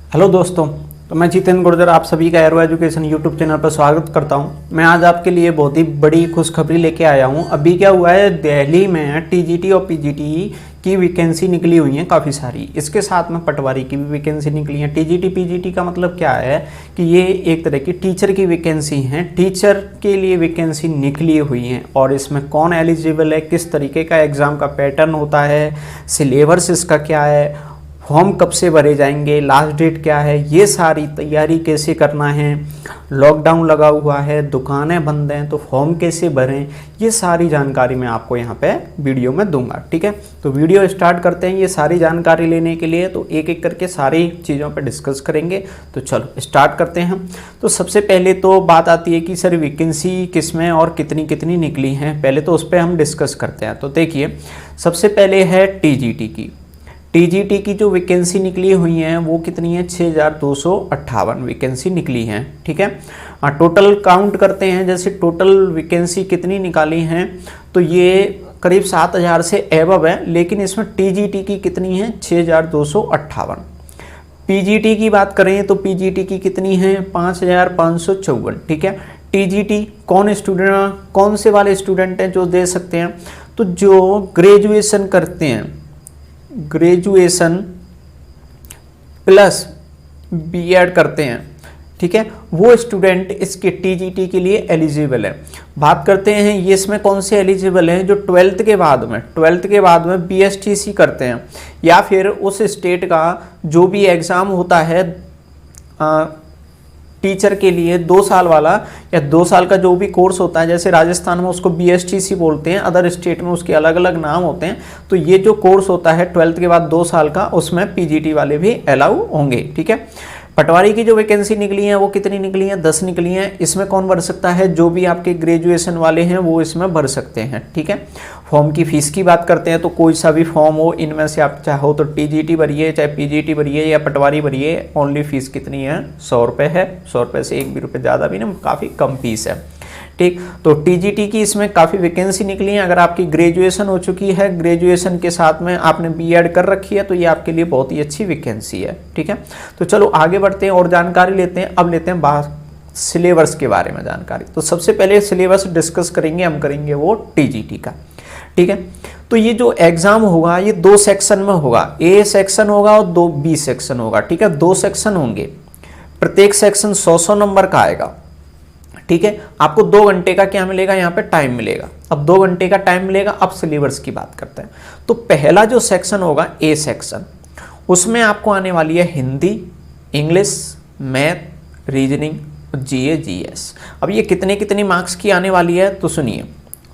Hello दोस्तों, तो मैं जितेंद्र गुर्जर आप सभी का एरो एजुकेशन यूट्यूब चैनल पर स्वागत करता हूं। मैं आज आपके लिए बहुत ही बड़ी खुशखबरी लेके आया हूं। अभी क्या हुआ है, दिल्ली में टीजीटी और पीजीटी की वैकेंसी निकली हुई हैं काफ़ी सारी। इसके साथ में पटवारी की भी वैकेंसी निकली है। टीजीटी पीजीटी का मतलब क्या है कि ये एक तरह की टीचर की वैकेंसी हैं। टीचर के लिए वैकेंसी निकली हुई हैं और इसमें कौन एलिजिबल है, किस तरीके का एग्ज़ाम का पैटर्न होता है, सिलेबस इसका क्या है, फॉर्म कब से भरे जाएंगे, लास्ट डेट क्या है, ये सारी तैयारी कैसे करना है, लॉकडाउन लगा हुआ है, दुकानें बंद हैं तो फॉर्म कैसे भरें, ये सारी जानकारी मैं आपको यहाँ पे वीडियो में दूंगा। ठीक है, तो वीडियो स्टार्ट करते हैं। ये सारी जानकारी लेने के लिए तो एक एक करके सारी चीज़ों पे डिस्कस करेंगे। तो चलो स्टार्ट करते हैं। तो सबसे पहले तो बात आती है कि सर वैकेंसी किस में और कितनी कितनी निकली हैं, पहले तो उस पर हम डिस्कस करते हैं। तो देखिए, सबसे पहले है टीजीटी की। टीजीटी की जो वैकेंसी निकली हुई हैं वो कितनी है, 6258 वैकेंसी निकली हैं। ठीक है, टोटल काउंट करते हैं, जैसे टोटल वैकेंसी कितनी निकाली हैं तो ये करीब 7000 से एबव है, लेकिन इसमें टीजीटी की कितनी है, 6258। पीजीटी की बात करें तो पीजीटी की कितनी है, 5554। ठीक है, टीजीटी कौन स्टूडेंट, कौन से वाले स्टूडेंट हैं जो दे सकते हैं, तो जो ग्रेजुएशन करते हैं, ग्रेजुएशन प्लस बीएड करते हैं, ठीक है, वो स्टूडेंट इसके टीजीटी के लिए एलिजिबल है। बात करते हैं ये इसमें कौन से एलिजिबल हैं, जो 12th के बाद में बीएसटीसी करते हैं या फिर उस स्टेट का जो भी एग्ज़ाम होता है टीचर के लिए 2 साल वाला या 2 साल का जो भी कोर्स होता है, जैसे राजस्थान में उसको बीएसटीसी बोलते हैं, अदर स्टेट में उसके अलग अलग नाम होते हैं। तो ये जो कोर्स होता है 12th के बाद 2 साल का, उसमें पीजीटी वाले भी अलाउ होंगे। ठीक है, पटवारी की जो वैकेंसी निकली है वो कितनी निकली है, 10 निकली हैं। इसमें कौन भर सकता है, जो भी आपके ग्रेजुएशन वाले हैं वो इसमें भर सकते हैं। ठीक है, फॉर्म की फ़ीस की बात करते हैं तो कोई सा भी फॉर्म हो, इनमें से आप चाहो तो टीजीटी भरिए, चाहे पीजीटी भरिए या पटवारी भरिए। ओनली फीस कितनी है, 100 रुपये है। 100 रुपये से एक भी रुपये ज़्यादा भी नहीं, काफ़ी कम फीस है। ठीक, तो टीजीटी की इसमें काफ़ी वैकेंसी निकली है। अगर आपकी ग्रेजुएशन हो चुकी है, ग्रेजुएशन के साथ में आपने बीएड कर रखी है, तो ये आपके लिए बहुत ही अच्छी वैकेंसी है। ठीक है, तो चलो आगे बढ़ते हैं और जानकारी लेते हैं। अब लेते हैं बात सिलेबस के बारे में जानकारी। तो सबसे पहले सिलेबस डिस्कस करेंगे, हम करेंगे वो टीजीटी का। ठीक है, तो ये जो एग्जाम होगा ये 2 सेक्शन में होगा, ए सेक्शन होगा और 2 बी सेक्शन होगा। ठीक है, 2 सेक्शन होंगे, प्रत्येक सेक्शन 100 नंबर का आएगा। ठीक है, आपको 2 घंटे का क्या मिलेगा, यहाँ पे टाइम मिलेगा। अब 2 घंटे का टाइम मिलेगा। अब सिलेबस की बात करते हैं। तो पहला जो सेक्शन होगा ए सेक्शन, उसमें आपको आने वाली है हिंदी, इंग्लिश, मैथ, रीजनिंग, जीए, जीएस। अब ये कितने कितने मार्क्स की आने वाली है, तो सुनिए।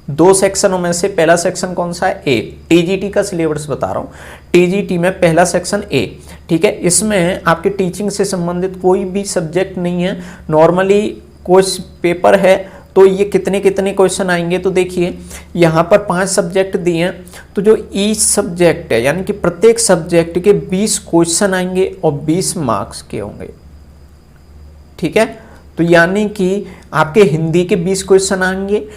2 सेक्शनों में से पहला सेक्शन कौन सा है, ए। टीजीटी का सिलेबस बता रहा हूँ। टीजीटी में पहला सेक्शन ए। ठीक है, इसमें आपके टीचिंग से संबंधित कोई भी सब्जेक्ट नहीं है, नॉर्मली कोई पेपर है। तो ये कितने कितने क्वेश्चन आएंगे, तो देखिए यहाँ पर 5 सब्जेक्ट दिए हैं। तो जो ईच सब्जेक्ट है, यानी कि प्रत्येक सब्जेक्ट के 20 क्वेश्चन आएंगे और 20 मार्क्स के होंगे। ठीक है, तो यानी कि आपके हिंदी के 20 क्वेश्चन आएंगे,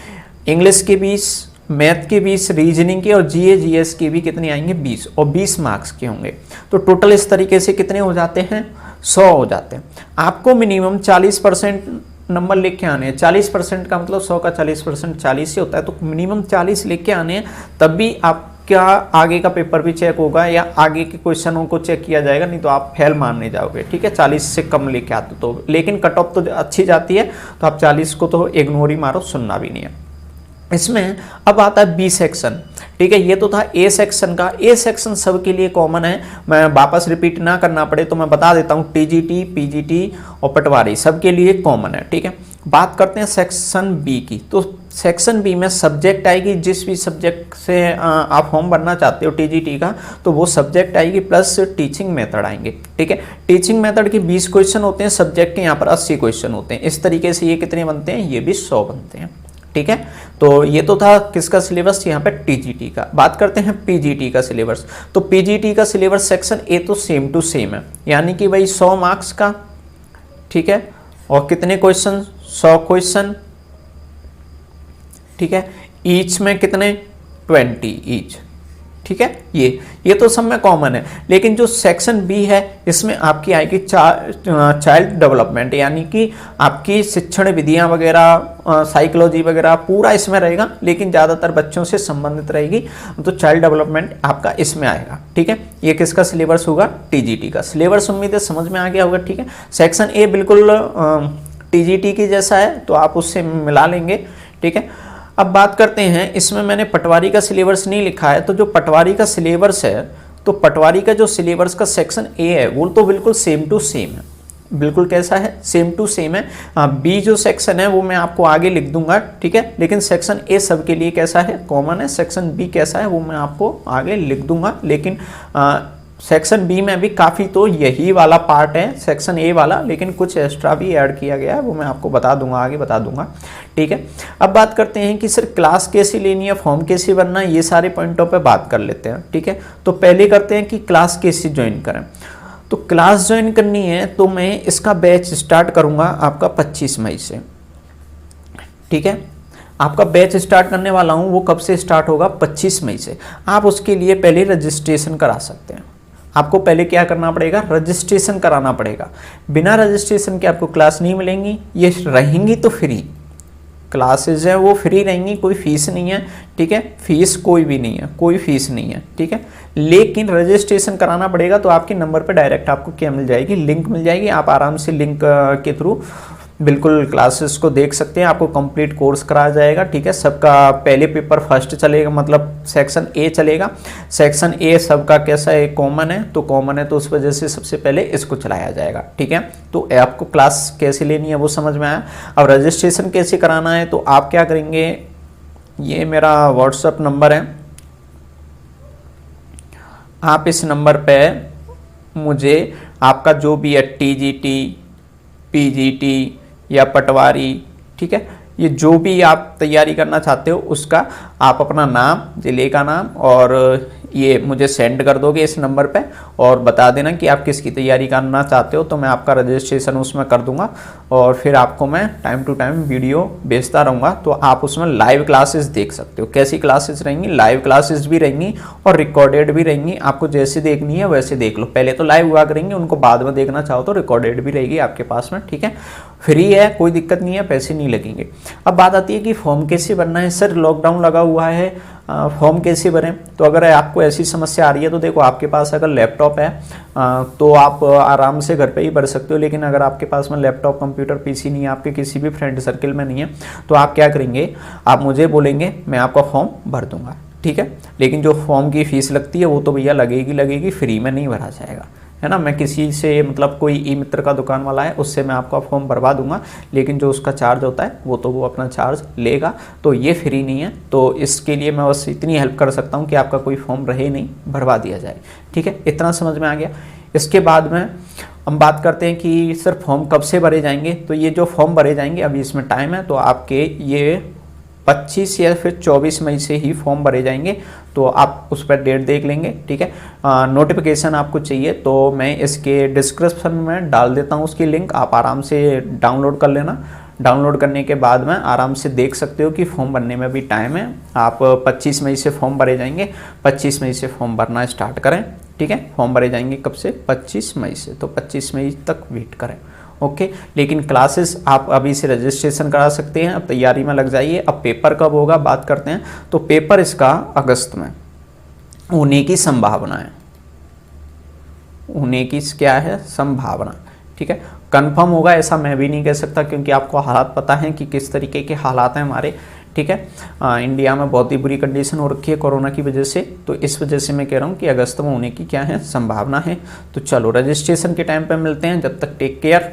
इंग्लिश के 20, मैथ के 20, रीजनिंग के और जीए जीएस के भी कितने आएंगे, 20, और 20 मार्क्स के होंगे। तो टोटल इस तरीके से कितने हो जाते हैं, 100 हो जाते हैं। आपको मिनिमम 40% नंबर लेके आने हैं। 40% का मतलब 100 का 40% 40 से होता है, तो मिनिमम 40 लेके आने हैं, तब भी आपका आगे का पेपर भी चेक होगा या आगे के क्वेश्चनों को चेक किया जाएगा, नहीं तो आप फेल मानने जाओगे। ठीक है, 40 से कम लेके आते तो, लेकिन कट ऑफ तो अच्छी जाती है, तो आप 40 को तो इग्नोर ही मारो, सुनना भी नहीं है। इसमें अब आता है बी सेक्शन। ठीक है, ये तो था ए सेक्शन का। ए सेक्शन सबके लिए कॉमन है, मैं वापस रिपीट ना करना पड़े तो मैं बता देता हूँ। टीजीटी, पीजीटी और पटवारी सबके लिए कॉमन है। ठीक है, बात करते हैं सेक्शन बी की। तो सेक्शन बी में सब्जेक्ट आएगी, जिस भी सब्जेक्ट से आप फॉर्म भरना चाहते हो टीजीटी का, तो वो सब्जेक्ट आएगी प्लस टीचिंग मेथड आएंगे। ठीक है, टीचिंग मेथड के 20 क्वेश्चन होते हैं, सब्जेक्ट के यहाँ पर 80 क्वेश्चन होते हैं। इस तरीके से ये कितने बनते हैं, ये भी 100 बनते हैं। ठीक है, तो ये तो था किसका सिलेबस, यहाँ पे टीजीटी का। बात करते हैं पीजीटी का सिलेबस। तो पीजीटी का सिलेबस सेक्शन ए तो सेम टू सेम है, यानी कि भाई 100 मार्क्स का। ठीक है, और कितने क्वेश्चन, 100 क्वेश्चन। ठीक है, ईच में कितने, 20 ईच। ठीक है। ये तो सब में कॉमन है। लेकिन जो सेक्शन बी है इसमें आपकी आएगी चाइल्ड डेवलपमेंट, यानी कि आपकी शिक्षण विधियां वगैरह, साइकोलॉजी वगैरह पूरा इसमें रहेगा, लेकिन ज़्यादातर बच्चों से संबंधित रहेगी। तो चाइल्ड डेवलपमेंट आपका इसमें आएगा, ठीक है। ये किसका सिलेबस होगा? टीजीटी का सिलेबस। उम्मीद है समझ में आ गया होगा, ठीक है। सेक्शन ए बिल्कुल टीजीटी की जैसा है, तो आप उससे मिला लेंगे, ठीक है। अब बात करते हैं, इसमें मैंने पटवारी का सिलेबस नहीं लिखा है, तो जो पटवारी का सिलेबस है, तो पटवारी का जो सिलेबस का सेक्शन ए है वो तो बिल्कुल सेम टू सेम है। बिल्कुल कैसा है? सेम टू सेम है। बी जो सेक्शन है वो मैं आपको आगे लिख दूंगा, ठीक है। लेकिन सेक्शन ए सबके लिए कैसा है? कॉमन है। सेक्शन बी कैसा है वो मैं आपको आगे लिख दूंगा। लेकिन सेक्शन बी में भी काफ़ी तो यही वाला पार्ट है सेक्शन ए वाला, लेकिन कुछ एक्स्ट्रा भी ऐड किया गया है, वो मैं आपको बता दूंगा, आगे बता दूंगा, ठीक है। अब बात करते हैं कि सर क्लास कैसे लेनी है, फॉर्म कैसे बनना है, ये सारे पॉइंटों पे बात कर लेते हैं, ठीक है। तो पहले करते हैं कि क्लास कैसे ज्वाइन करें। तो क्लास ज्वाइन करनी है तो मैं इसका बैच स्टार्ट करूँगा आपका 25 मई से, ठीक है। आपका बैच स्टार्ट करने वाला हूँ, वो कब से स्टार्ट होगा? 25 मई से। आप उसके लिए पहले रजिस्ट्रेशन करा सकते हैं। आपको पहले क्या करना पड़ेगा? रजिस्ट्रेशन कराना पड़ेगा। बिना रजिस्ट्रेशन के आपको क्लास नहीं मिलेंगी, ये रहेंगी तो फ्री क्लासेज है, वो फ्री रहेंगी, कोई फीस नहीं है, ठीक है। फीस कोई भी नहीं है, कोई फीस नहीं है, ठीक है। लेकिन रजिस्ट्रेशन कराना पड़ेगा, तो आपके नंबर पे डायरेक्ट आपको क्या मिल जाएगी? लिंक मिल जाएगी। आप आराम से लिंक के थ्रू बिल्कुल क्लासेस को देख सकते हैं। आपको कंप्लीट कोर्स कराया जाएगा, ठीक है। सबका पहले पेपर फर्स्ट चलेगा, मतलब सेक्शन ए चलेगा। सेक्शन ए सबका कैसा है? कॉमन है, तो कॉमन है तो उस वजह से सबसे पहले इसको चलाया जाएगा, ठीक है। तो आपको क्लास कैसे लेनी है वो समझ में आया। अब रजिस्ट्रेशन कैसे कराना है, तो आप क्या करेंगे, ये मेरा व्हाट्सएप नंबर है, आप इस नंबर पे मुझे आपका जो भी है टीजीटी, पीजीटी या पटवारी, ठीक है, ये जो भी आप तैयारी करना चाहते हो उसका आप अपना नाम, जिले का नाम और ये मुझे सेंड कर दोगे इस नंबर पे, और बता देना कि आप किसकी तैयारी करना चाहते हो, तो मैं आपका रजिस्ट्रेशन उसमें कर दूंगा। और फिर आपको मैं टाइम टू टाइम वीडियो भेजता रहूँगा, तो आप उसमें लाइव क्लासेस देख सकते हो। कैसी क्लासेस रहेंगी? लाइव क्लासेस भी रहेंगी और रिकॉर्डेड भी रहेंगी। आपको जैसे देखनी है वैसे देख लो। पहले तो लाइव हुआ करेंगी, उनको बाद में देखना चाहो तो रिकॉर्डेड भी रहेगी आपके पास में, ठीक है। फ्री है, कोई दिक्कत नहीं है, पैसे नहीं लगेंगे। अब बात आती है कि फॉर्म कैसे भरना है। सर लॉकडाउन लगा हुआ है, फॉर्म कैसे भरें? तो अगर आपको ऐसी समस्या आ रही है तो देखो, आपके पास अगर लैपटॉप है तो आप आराम से घर पे ही भर सकते हो। लेकिन अगर आपके पास में लैपटॉप, कंप्यूटर, पीसी नहीं है, आपके किसी भी फ्रेंड सर्किल में नहीं है, तो आप क्या करेंगे, आप मुझे बोलेंगे, मैं आपका फॉर्म भर दूंगा, ठीक है। लेकिन जो फॉर्म की फीस लगती है वो तो भैया लगेगी, फ्री में नहीं भरा जाएगा, है ना। मैं किसी से, मतलब कोई ई मित्र का दुकान वाला है, उससे मैं आपका फॉर्म भरवा दूंगा, लेकिन जो उसका चार्ज होता है वो तो वो अपना चार्ज लेगा, तो ये फ्री नहीं है। तो इसके लिए मैं बस इतनी हेल्प कर सकता हूँ कि आपका कोई फॉर्म रहे नहीं, भरवा दिया जाए, ठीक है। इतना समझ में आ गया। इसके बाद में हम बात करते हैं कि सर फॉर्म कब से भरे जाएंगे। तो ये जो फॉर्म भरे जाएंगे, अभी इसमें टाइम है, तो आपके ये 25 या फिर 24 मई से ही फॉर्म भरे जाएंगे। तो आप उस पर डेट देख लेंगे, ठीक है। नोटिफिकेशन आपको चाहिए तो मैं इसके डिस्क्रिप्शन में डाल देता हूँ उसकी लिंक, आप आराम से डाउनलोड कर लेना। डाउनलोड करने के बाद में आराम से देख सकते हो कि फॉर्म भरने में भी टाइम है। आप 25 मई से फॉर्म भरे जाएंगे, 25 मई से फॉर्म भरना स्टार्ट करें, ठीक है। फॉर्म भरे जाएंगे कब से? 25 मई से। तो 25 मई तक वेट करें, ओके। लेकिन क्लासेस आप अभी से रजिस्ट्रेशन करा सकते हैं, अब तैयारी में लग जाइए। अब पेपर कब होगा बात करते हैं। तो पेपर इसका अगस्त में होने की संभावना है, होने की क्या है? संभावना, ठीक है। कंफर्म होगा ऐसा मैं भी नहीं कह सकता, क्योंकि आपको हालात पता है कि किस तरीके के हालात हैं हमारे, ठीक है। इंडिया में बहुत ही बुरी कंडीशन हो रखी है कोरोना की वजह से, तो इस वजह से मैं कह रहा हूँ कि अगस्त में होने की क्या है? संभावना है। तो चलो रजिस्ट्रेशन के टाइम पे मिलते हैं, जब तक टेक केयर।